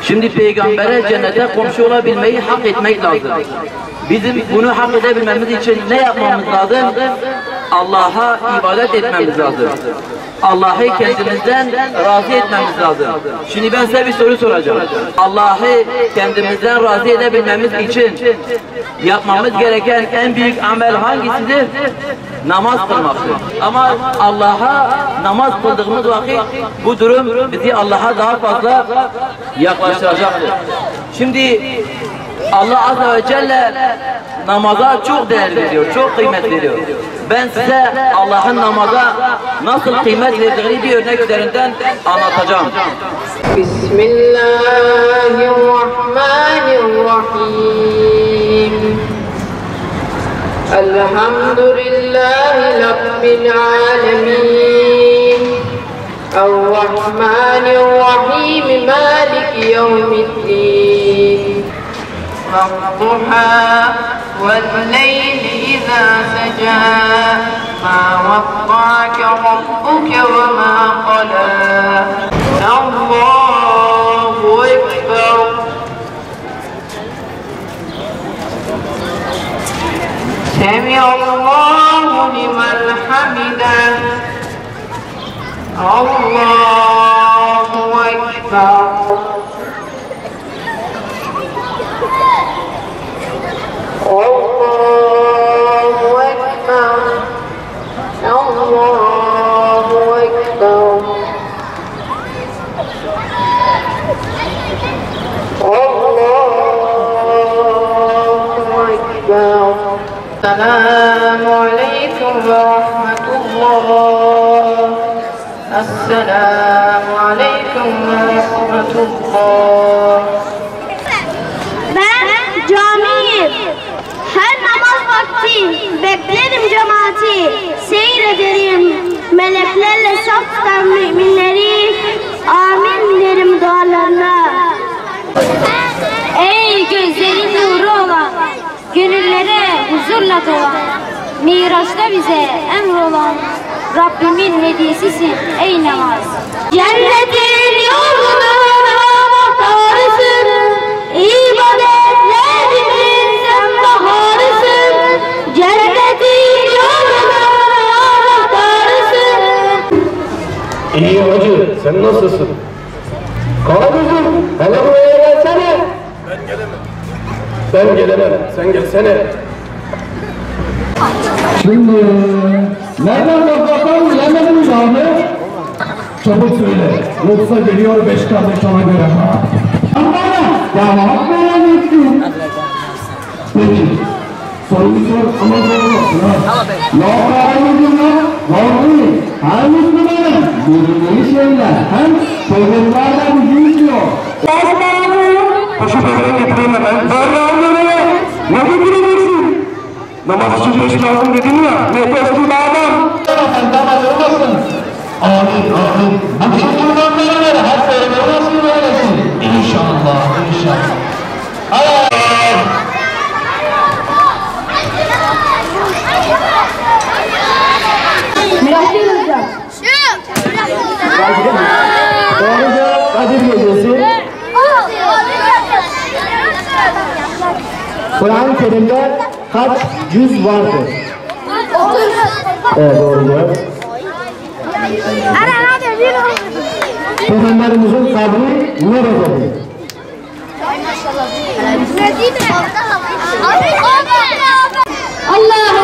Şimdi peygambere cennete komşu olabilmeyi hak etmek lazım. Bizim bunu hak edebilmemiz için ne yapmamız lazım? Allah'a ibadet etmemiz lazım. Allah'ı kendimizden razı etmemiz lazım. Şimdi ben size bir soru soracağım. Allah'ı kendimizden razı edebilmemiz için yapmamız gereken en büyük amel hangisidir? Namaz kılmaktır. Ama Allah'a namaz kıldığımız vakit bu durum bizi Allah'a daha fazla yaklaştıracaktır. Şimdi Allah Azze ve Celle namaza çok değer veriyor, çok kıymet veriyor. Ben size Allah'ın namaza nasıl kıymet verdiğini bir örnek üzerinden anlatacağım. Bismillahirrahmanirrahim. Elhamdülillahi Rabbil alemin. Errahmanirrahim. Maliki yevmiddin. والضحى والليل إذا سجى ما وضعك ربك وما قلى الله أكبر سمع الله لمن حمده الله أكبر الله أكبر الله أكبر الله أكبر السلام عليكم ورحمة الله السلام عليكم ورحمة الله. Ben camiyim. Her namaz vakti beklerim cemaati. Seyrederim meleklerle saf tutan müminleri. Amin derim dualarına. Ey gözlerin nuru olan, gönüllere huzurla dolan, Miraç'ta bize emrolan Rabbimin hediyesisin ey namaz. Cennetin yoluna anahtarısın, ibadetlerimizin sen baharısın. Cennetin yoluna anahtarısın. İyi hacı, sen nasılsın? Karagöz'üm, hele buraya gelsene. Ben gelemem. Ben gelemem, sen gelsene. Şimdi, nereden bakalım, yemedim canı? Çabuk söyle, yoksa geliyor 5 kardeş ona göre. Cevap veremezsin. Peki, soruyu sor ama doğru olsun ha. Ya Müslüman, doğru. Her Müslümanın bildiği şeyler hem sorunlarla bizi izliyor. Paşa böyle getireyim hemen. Ne getireceksin? Namaz için 5 lazım dedin ya, nefesli bağlam. Sen namaz olmasın. Amin, amin. Bütün kurbanlarına her şeyde nasip eylesin. İnşallah, inşallah. Miraç'ı hocam. Doğru cevap Kadir Gecesi. Kur'an-ı Kerim'de kaç cüz vardır? 30. Evet, doğru cevap. Peygamberimizin kabri nerededir? Allah